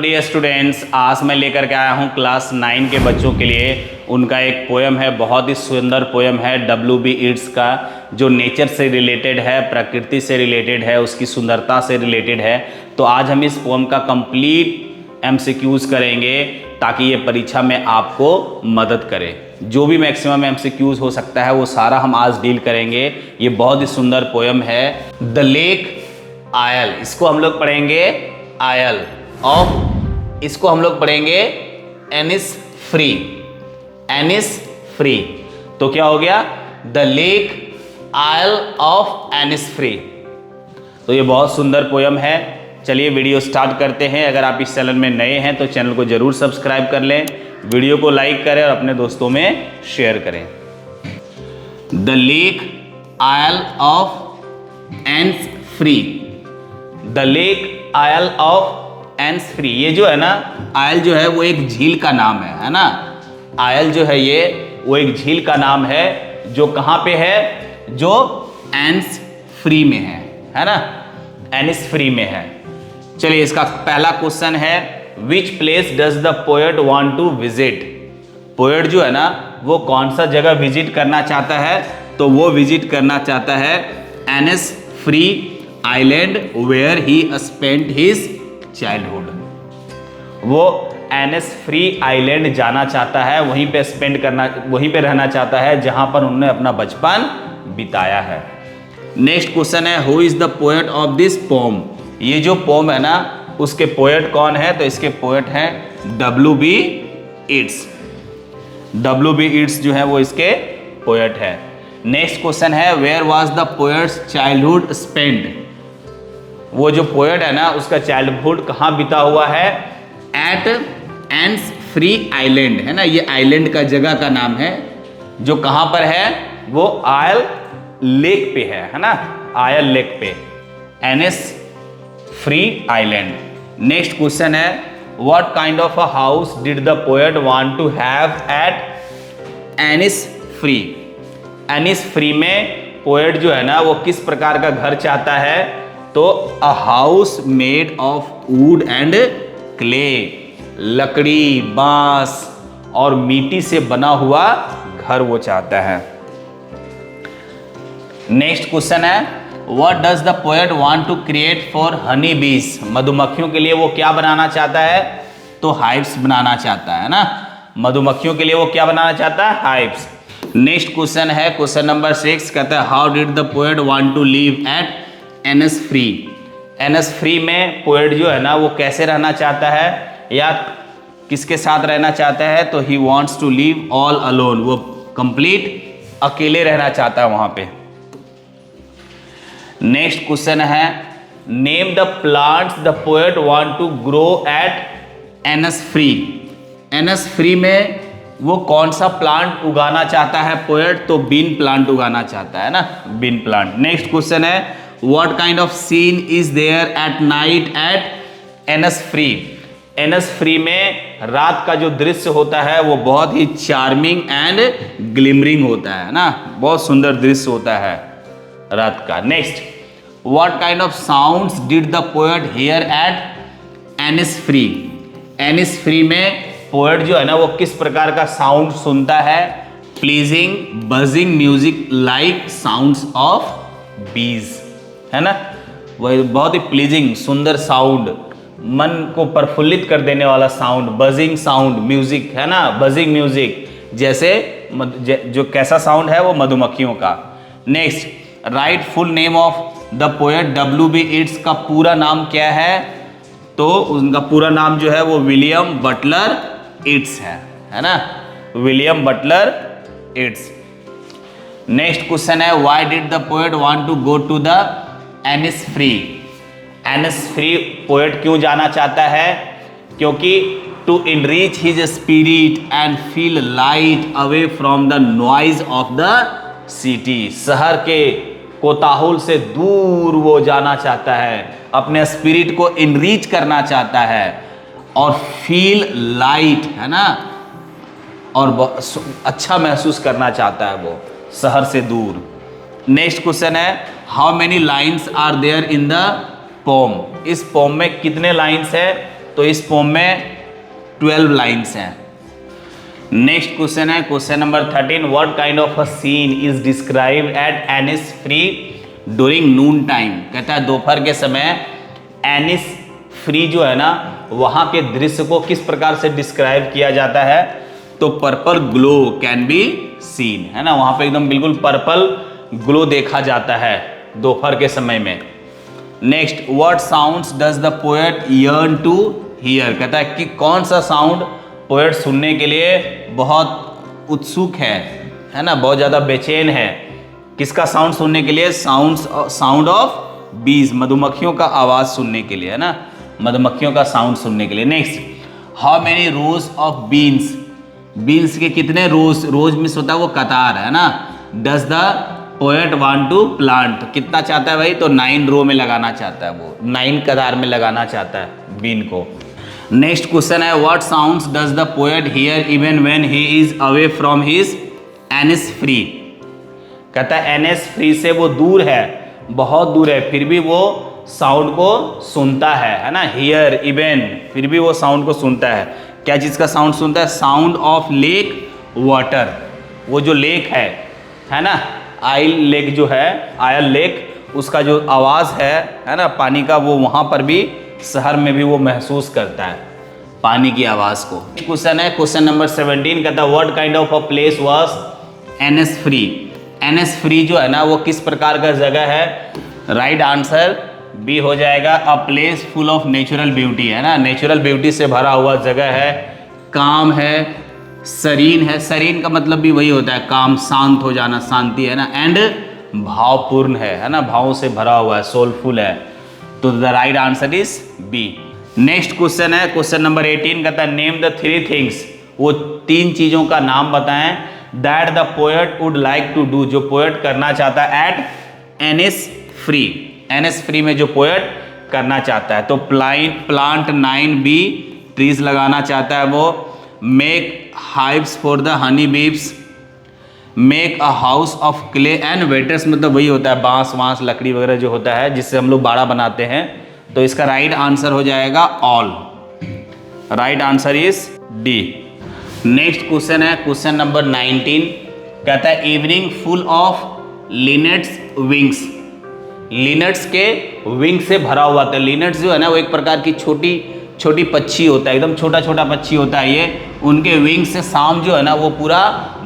Dear students, आज मैं लेकर के आया हूँ क्लास 9 के बच्चों के लिए उनका एक पोएम है। बहुत ही सुंदर पोएम है W.B. येट्स का, जो नेचर से रिलेटेड है, प्रकृति से रिलेटेड है, उसकी सुंदरता से रिलेटेड है। तो आज हम इस पोएम का कंप्लीट MCQs करेंगे ताकि ये परीक्षा में आपको मदद करे। जो भी मैक्सिमम MCQs हो सकता है वो सारा हम आज डील करेंगे। ये बहुत ही सुंदर पोएम है। द लेक आयल, इसको हम लोग पढ़ेंगे आयल ऑफ, इसको हम लोग पढ़ेंगे एनिस फ्री। एनिस फ्री तो क्या हो गया? The lake isle of Innisfree. तो ये बहुत सुंदर पोयम है। चलिए वीडियो स्टार्ट करते हैं। अगर आप इस चैनल में नए हैं तो चैनल को जरूर सब्सक्राइब कर लें, वीडियो को लाइक करें और अपने दोस्तों में शेयर करें। The lake isle of Innisfree. The lake isle of Innisfree, ये जो है ना, आयल जो है वो एक झील का नाम है ना। आयल जो है ये वो एक झील का नाम है जो कहाँ पे है? जो एनिस फ्री में है ना। एनिस फ्री में है। चलिए इसका पहला क्वेश्चन है, which place does the poet want to visit. Poet जो है ना वो कौन सा जगह विजिट करना चाहता है? तो वो विजिट करना चाहता है Innisfree island where he spent his childhood. वो एनिस फ्री आइलैंड जाना चाहता है, वहीं पे स्पेंड करना, वहीं पे रहना चाहता है जहां पर उन्होंने अपना बचपन बिताया है। नेक्स्ट क्वेश्चन है, who is the poet of this pome. ये जो पोम है ना उसके पोएट कौन है? तो इसके पोएट हैं W.B. येट्स। W.B. येट्स जो है वो इसके पोएट है। नेक्स्ट क्वेश्चन है, where was the poet's childhood spend. वो जो पोएट है ना उसका चाइल्डहुड कहाँ बीता हुआ है? एट एनिस फ्री आइलैंड, है ना। ये आइलैंड का जगह का नाम है जो कहाँ पर है? वो आयल लेक पे है ना। आयल लेक पे, Innisfree island. Next question है, what kind of a house did the poet want to have at Innisfree. Innisfree में पोएट जो है ना वो किस प्रकार का घर चाहता है? तो a house made of would and clay, लकड़ी, बांस और मिट्टी से बना हुआ घर वो चाहता है। नेक्स्ट क्वेश्चन है, what does the poet want to create for honey bees. मधुमक्खियों के लिए वो क्या बनाना चाहता है? तो हाइव्स बनाना चाहता है ना। मधुमक्खियों के लिए वो क्या बनाना चाहता है? हाइव्स। नेक्स्ट क्वेश्चन है, क्वेश्चन नंबर 6, कहता है, how did the poet want to live at Innisfree. Innisfree में पोएट जो है ना वो कैसे रहना चाहता है या किसके साथ रहना चाहता है? तो he wants to live all alone, वो कंप्लीट अकेले रहना चाहता है वहां पे। नेक्स्ट क्वेश्चन है, name the plants the poet want to grow at Innisfree. Innisfree में वो कौन सा प्लांट उगाना चाहता है पोएट? तो बीन प्लांट उगाना चाहता है ना, बीन प्लांट। नेक्स्ट क्वेश्चन है, What kind of scene is there at night at Innisfree. Innisfree में रात का जो दृश्य होता है वो बहुत ही चार्मिंग एंड ग्लिमरिंग होता है ना, बहुत सुंदर दृश्य होता है रात का। Next, What kind of sounds did the poet hear at Innisfree. Innisfree में पोएट जो है ना वो किस प्रकार का साउंड सुनता है? Pleasing buzzing music like sounds of बीज, है ना। वह बहुत ही प्लीजिंग, सुंदर साउंड, मन को प्रफुल्लित कर देने वाला साउंड, बजिंग साउंड, म्यूजिक, है ना, बजिंग म्यूजिक, जैसे जो कैसा साउंड है वो मधुमक्खियों का। Next, write full name of the poet W.B. Yeats का पूरा नाम क्या है? तो उनका पूरा नाम जो है वो विलियम बटलर येट्स है ना, William Butler Yeats. Next question है, why did the poet want to go to the Innisfree. Innisfree poet क्यों जाना चाहता है? क्योंकि to enrich his spirit and feel light away from the noise of the city. शहर के कोताहुल से दूर वो जाना चाहता है, अपने स्पिरिट को इनरीच करना चाहता है और फील लाइट, है ना, और अच्छा महसूस करना चाहता है वो शहर से दूर। नेक्स्ट क्वेश्चन है, how many lines are there in the poem. इस पोम में कितने लाइन्स है? तो इस पोम में 12 लाइन्स हैं। नेक्स्ट क्वेश्चन है question number 13, what kind of a scene is describe at Innisfree during noon time. कहता है दोपहर के समय एनिस फ्री जो है ना वहाँ के दृश्य को किस प्रकार से डिस्क्राइब किया जाता है, तो purple glow can be seen, है ना, वहाँ पे एकदम बिल्कुल पर्पल ग्लो देखा जाता है दोपहर के समय में। Next, what sounds does the poet yearn to hear. कहता है कि कौन सा साउंड पोएट सुनने के लिए बहुत उत्सुक है ना, बहुत ज़्यादा बेचैन है। किसका साउंड सुनने के लिए? साउंड ऑफ बीज, मधुमक्खियों का आवाज़ सुनने के लिए, है ना, मधुमक्खियों का साउंड सुनने के लिए। Next, how many rose of beans, beans के कितने रोज, रोज मिस होता है वो कतार, है ना, does the poet want to plant, कितना चाहता है भाई, तो 9 रो में लगाना चाहता है, वो 9 कतार में लगाना चाहता है बीन को। नेक्स्ट क्वेश्चन है what sounds does the poet hear even when he is away from his Innisfree. कहता है एनिस फ्री से वो दूर है, बहुत दूर है, फिर भी वो साउंड को सुनता है ना, हियर इवन, फिर भी वो साउंड को सुनता है। क्या चीज़ का साउंड सुनता है? साउंड ऑफ लेक वाटर, वो जो लेक है ना, आइल लेक जो है, आयल लेक, उसका जो आवाज़ है ना पानी का, वो वहाँ पर भी शहर में भी वो महसूस करता है पानी की आवाज़ को। क्वेश्चन है क्वेश्चन नंबर 17, कहता है what kind of a place was Innisfree. Innisfree जो है ना वो किस प्रकार का जगह है? राइट आंसर बी हो जाएगा, a place full of natural beauty, है ना, नेचुरल ब्यूटी से भरा हुआ जगह है, काम है, सरीन है, सरीन का मतलब भी वही होता है काम, शांत हो जाना, शांति, है ना, एंड भावपूर्ण है ना, भावों से भरा हुआ है, सोलफुल है, तो the right answer is B. Next question है क्वेश्चन नंबर 18, कहता है नेम द 3 थिंग्स, वो 3 चीज़ों का नाम बताएं that the poet would like to do, जो पोएट करना चाहता है at Innisfree, Innisfree में जो पोएट करना चाहता है, तो प्लांट 9 बी ट्रीज लगाना चाहता है वो, make hives for the honey bees, make a house of clay and wattles, मतलब वही होता है बांस वांस लकड़ी वगैरह जो होता है जिससे हम लोग बाड़ा बनाते हैं, तो इसका राइट आंसर हो जाएगा all, right answer is D. Next question है क्वेश्चन नंबर 19, कहता है इवनिंग फुल ऑफ लिनेट्स विंग्स, लिनेट्स के विंग से भरा हुआ था। लिनेट्स जो है ना वो एक प्रकार की छोटी छोटी पक्षी होता है, एकदम छोटा छोटा पक्षी होता है ये, उनके विंग से शाम जो है ना वो पूरा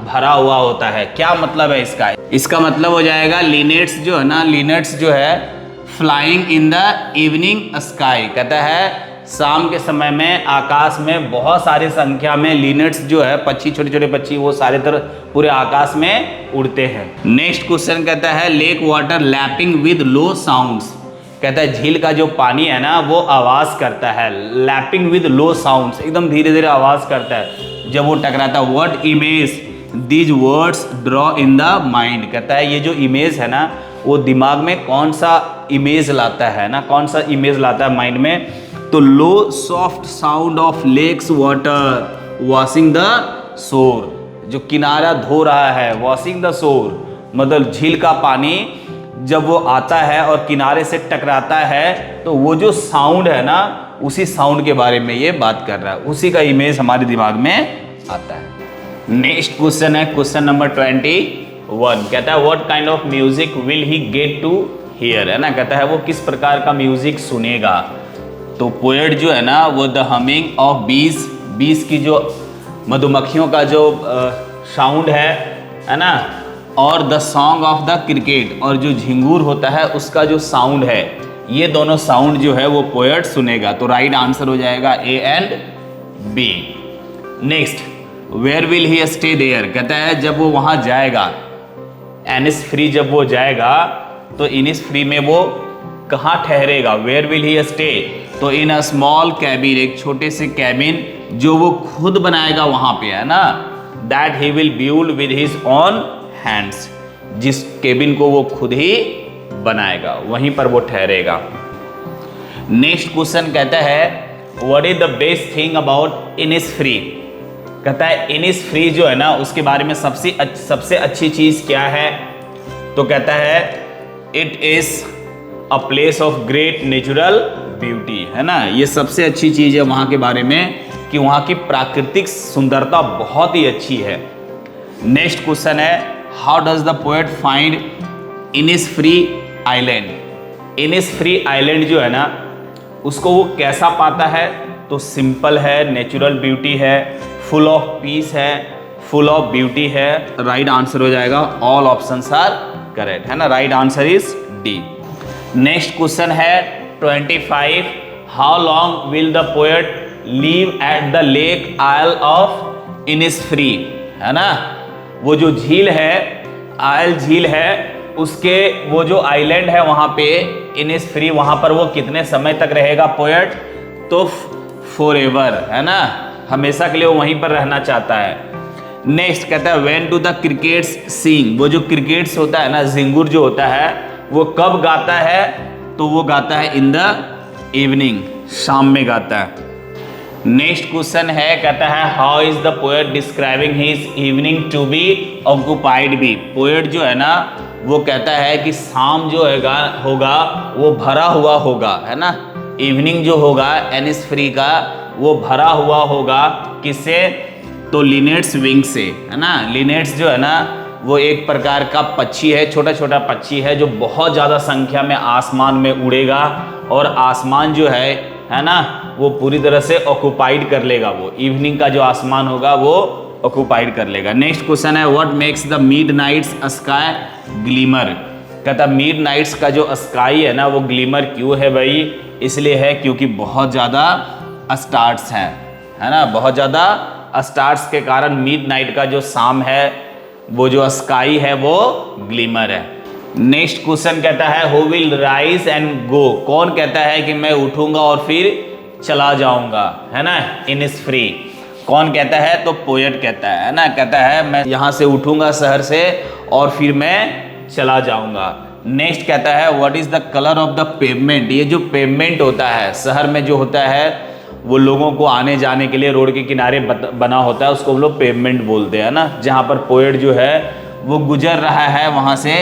भरा हुआ होता है। क्या मतलब है इसका? इसका मतलब हो जाएगा लिनेट्स जो है ना, लिनेट्स जो है flying in the evening sky, कहता है शाम के समय में आकाश में बहुत सारी संख्या में लिनेट्स जो है पक्षी, छोटे छोटे पक्षी, वो सारे तरह पूरे आकाश में उड़ते हैं। नेक्स्ट क्वेश्चन कहता है lake water lapping with low sounds, कहता है झील का जो पानी है ना वो आवाज़ करता है, लैपिंग विद लो साउंड्स, एकदम धीरे धीरे आवाज़ करता है जब वो टकराता है। What image these words draw in the mind, कहता है ये जो इमेज है ना वो दिमाग में कौन सा इमेज लाता है ना, कौन सा इमेज लाता है माइंड में, तो low soft sound of lake's water washing the shore, जो किनारा धो रहा है, वॉशिंग द शोर मतलब झील का पानी जब वो आता है और किनारे से टकराता है तो वो जो साउंड है ना उसी साउंड के बारे में ये बात कर रहा है, उसी का इमेज हमारे दिमाग में आता है। नेक्स्ट क्वेश्चन है क्वेश्चन नंबर 21, कहता है what kind of music will he get to hear, है ना, कहता है वो किस प्रकार का म्यूजिक सुनेगा, तो पोएट जो है ना वो द हमिंग ऑफ बीज, बीज की जो मधुमक्खियों का जो साउंड है ना, और the song of the cricket, और जो झिंगूर होता है उसका जो साउंड है, ये दोनों साउंड जो है वो पोएट सुनेगा, तो राइट आंसर हो जाएगा A and B. Next, where will he stay there, कहता है जब वो वहाँ जाएगा एनिस फ्री, जब वो जाएगा तो इनिस फ्री में वो कहाँ ठहरेगा, वेयर विल ही स्टे, तो इन अ स्मॉल कैबिन, एक छोटे से कैबिन जो वो खुद बनाएगा वहाँ पे, है ना, that he will build with his on hands, जिस केबिन को वो खुद ही बनाएगा वहीं पर वो ठहरेगा। नेक्स्ट क्वेश्चन कहता है what is the best thing about Innisfree, कहता है इनिस फ्री जो है ना उसके बारे में सबसे अच्छी चीज क्या है, तो कहता है it is a place of great natural beauty, है ना। ये सबसे अच्छी चीज है वहां के बारे में कि वहां की प्राकृतिक सुंदरता बहुत ही अच्छी है। नेक्स्ट क्वेश्चन है, how does the poet find Innisfree island. Innisfree island जो है ना, उसको वो कैसा पाता है? तो सिंपल है, नेचुरल ब्यूटी है, फुल ऑफ पीस है, फुल ऑफ ब्यूटी है। राइट आंसर हो जाएगा, ऑल ऑप्शंस आर करेक्ट, है ना। Right answer is D. Next question है 25, how long will the poet leave at the lake isle of Innisfree, है ना। वो जो झील है, आयल झील है, उसके वो जो आइलैंड है वहां पे इनिसफ्री, वहां पर वो कितने समय तक रहेगा पोएट? तो फॉरएवर, है ना, हमेशा के लिए वो वहीं पर रहना चाहता है। नेक्स्ट कहता है व्हेन डू द क्रिकेट्स सिंग। वो जो क्रिकेट्स होता है ना, जिंगुर जो होता है, वो कब गाता है? तो वो गाता है इन द इवनिंग, शाम में गाता है। नेक्स्ट क्वेश्चन है, कहता है how is the poet describing his evening to be occupied B. Poet जो है ना, वो कहता है कि शाम जो होगा वो भरा हुआ होगा, है ना। इवनिंग जो होगा इनिसफ्री का, वो भरा हुआ होगा किससे? तो लिनेट्स विंग से, है ना। लिनेट्स जो है ना, वो एक प्रकार का पक्षी है, छोटा छोटा पक्षी है, जो बहुत ज़्यादा संख्या में आसमान में उड़ेगा और आसमान जो है ना, वो पूरी तरह से ऑक्युपाइड कर लेगा। वो इवनिंग का जो आसमान होगा वो ऑक्युपाइड कर लेगा। नेक्स्ट क्वेश्चन है what makes the Midnights sky glimmer. कहता मिड नाइट्स का जो स्काई है ना, वो ग्लिमर क्यों है भाई? इसलिए है क्योंकि बहुत ज़्यादा स्टार्स हैं, है ना। बहुत ज़्यादा स्टार्स के कारण मिड नाइट का जो शाम है, वो जो स्काई है वो ग्लिमर है। नेक्स्ट क्वेश्चन कहता है who will rise and go. कौन कहता है कि मैं उठूंगा और फिर चला जाऊंगा, है ना, इनिसफ्री। कौन कहता है? तो पोएट कहता है ना। कहता है मैं यहाँ से उठूंगा शहर से और फिर मैं चला जाऊंगा। नेक्स्ट कहता है what is the colour of the pavement. ये जो पेवमेंट होता है शहर में जो होता है, वो लोगों को आने जाने के लिए रोड के किनारे बना होता है, उसको हम लोग पेवमेंट बोलते हैं ना। जहाँ पर पोएट जो है वो गुजर रहा है, वहाँ से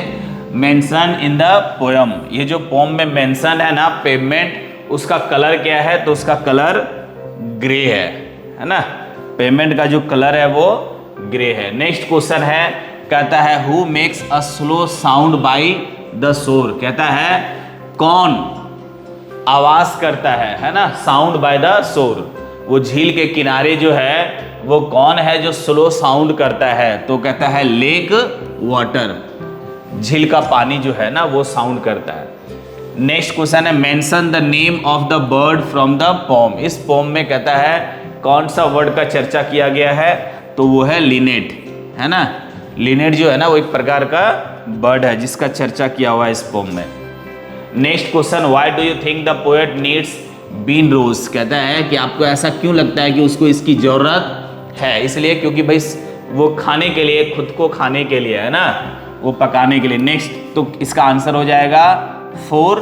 मेंशन इन द पोयम। ये जो पोम में मेंशन है ना पेवमेंट, उसका कलर क्या है? तो उसका कलर ग्रे है ना। पेवमेंट का जो कलर है वो ग्रे है। नेक्स्ट क्वेश्चन है, कहता है who makes a slow sound by the shore. कहता है कौन आवाज करता है ना, साउंड बाय द शोर। वो झील के किनारे जो है वो कौन है जो स्लो साउंड करता है? तो कहता है लेक वाटर, झील का पानी जो है ना वो साउंड करता है। नेक्स्ट क्वेश्चन है mention the name of the bird from the poem. इस पोम में कहता है कौन सा वर्ड का चर्चा किया गया है? तो वो है लिनेट, है ना। लिनेट जो है ना वो एक प्रकार का बर्ड है जिसका चर्चा किया हुआ है इस पोम में। Next question why do you think the poet needs bean rows. कहता है कि आपको ऐसा क्यों लगता है कि उसको इसकी जरूरत है? इसलिए क्योंकि भाई वो खाने के लिए, खुद को खाने के लिए, है ना, वो पकाने के लिए। नेक्स्ट तो इसका आंसर हो जाएगा फॉर,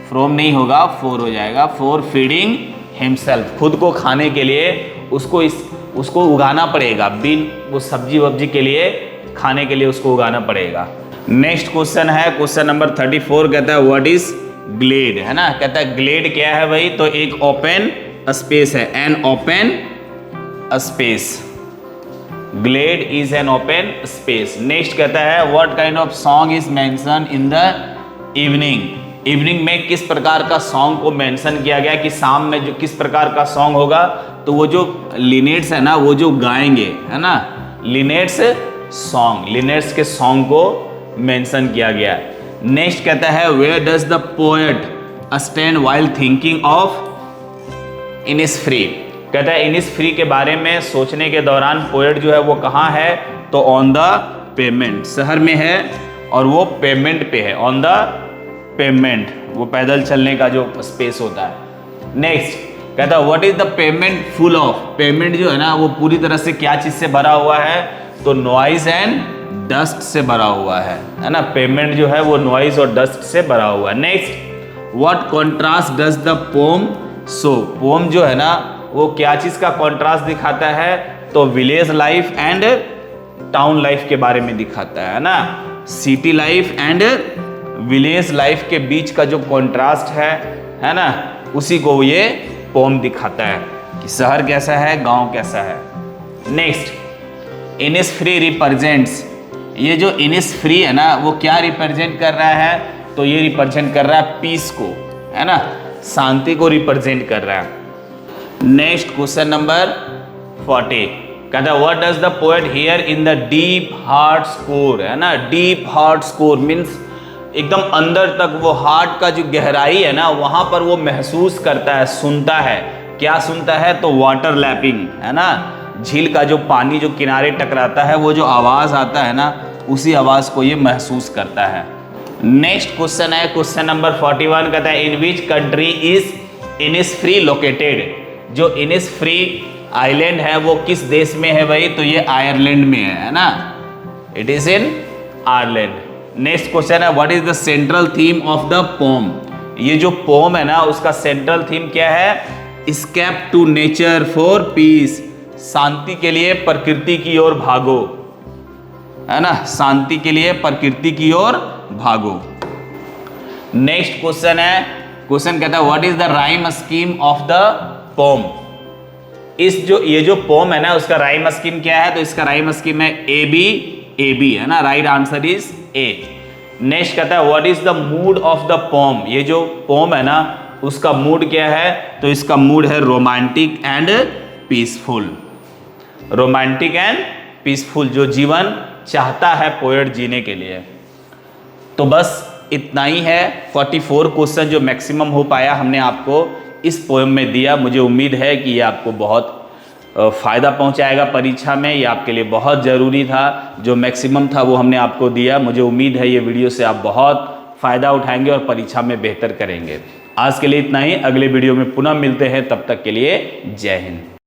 फ्रॉम नहीं होगा, फॉर हो जाएगा, फॉर फीडिंग हिमसेल्फ। खुद को खाने के लिए उसको उगाना पड़ेगा, बीन वो सब्जी वब्जी के लिए खाने के लिए उसको उगाना पड़ेगा। नेक्स्ट क्वेश्चन है क्वेश्चन नंबर 34, कहता है व्हाट इज ग्लेड, है ना। कहता है ग्लेड क्या है भाई? तो एक ओपन स्पेस है, an open space. Glade is an open space. Next कहता है what kind of song is mention in the evening. Evening में किस प्रकार का सॉन्ग को मेंशन किया गया कि शाम में जो किस प्रकार का सॉन्ग होगा? तो वो जो लिनेट्स है ना वो जो गाएंगे, है ना, लिनेट्स सॉन्ग, लिनेट्स के सॉन्ग को मेंशन किया गया है। नेक्स्ट कहता है where does the poet stand while thinking of Innisfree. कहता है इनिसफ्री के बारे में सोचने के दौरान पोएट जो है वो कहाँ है? तो ऑन द पेमेंट, शहर में है और वो पेमेंट पे है, ऑन द पेमेंट, वो पैदल चलने का जो स्पेस होता है। नेक्स्ट कहता है what is the payment full of. Payment जो है ना वो पूरी तरह से क्या चीज से भरा हुआ है? तो नॉइज एंड डस्ट से भरा हुआ है ना। पेमेंट जो है वो नॉइज और डस्ट से भरा हुआ है। Next what contrast does the poem show. Poem जो है ना वो क्या चीज का कॉन्ट्रास्ट दिखाता है? तो village life and town life के बारे में दिखाता है ना। City life and village life के बीच का जो कॉन्ट्रास्ट है ना, उसी को ये पोम दिखाता है कि शहर कैसा है, गांव कैसा है। नेक्स्ट, इनिसफ्री रिप्रेजेंट्स, ये जो इनिसफ्री है ना वो क्या रिप्रेजेंट कर रहा है, तो ये रिप्रेजेंट कर रहा है पीस को, है ना, शांति को रिप्रेजेंट कर रहा है। नेक्स्ट क्वेश्चन नंबर 40 कहता है what does the poet here in the deep heart score, है ना, डीप हार्ट स्कोर मीन्स एकदम अंदर तक वो हार्ट का जो गहराई है ना वहां पर वो महसूस करता है, सुनता है। क्या सुनता है, तो वाटर लैपिंग, है ना, झील का जो पानी जो किनारे टकराता है वो जो आवाज आता है ना उसी आवाज को ये महसूस करता है। नेक्स्ट क्वेश्चन है क्वेश्चन नंबर 41 कहता है in which country is Innisfree located, जो इनिसफ्री आइलैंड है वो किस देश में है भाई, तो ये आयरलैंड में है ना, it is in Ireland. Next question है what is the central theme of the poem, ये जो पोम है ना उसका सेंट्रल थीम क्या है, escape to nature for peace, शांति के लिए प्रकृति की ओर भागो, है ना, शांति के लिए प्रकृति की ओर भागो। नेक्स्ट क्वेश्चन है, क्वेश्चन कहता है what is the rhyme scheme of the poem, इस जो ये जो पोम है ना उसका राइम स्कीम क्या है, तो इसका राइम स्कीम है ए बी, है ना, right answer is a. Next कहता है what is the mood off the poem, ये जो पोम है ना उसका मूड क्या है, तो इसका मूड है romantic and peaceful, romantic and peaceful, जो जीवन चाहता है पोएट जीने के लिए। तो बस इतना ही है, 44 क्वेश्चन जो मैक्सिमम हो पाया हमने आपको इस पोएम में दिया। मुझे उम्मीद है कि ये आपको बहुत फ़ायदा पहुंचाएगा परीक्षा में, ये आपके लिए बहुत ज़रूरी था, जो मैक्सिमम था वो हमने आपको दिया। मुझे उम्मीद है ये वीडियो से आप बहुत फ़ायदा उठाएंगे और परीक्षा में बेहतर करेंगे। आज के लिए इतना ही, अगले वीडियो में पुनः मिलते हैं, तब तक के लिए जय हिंद।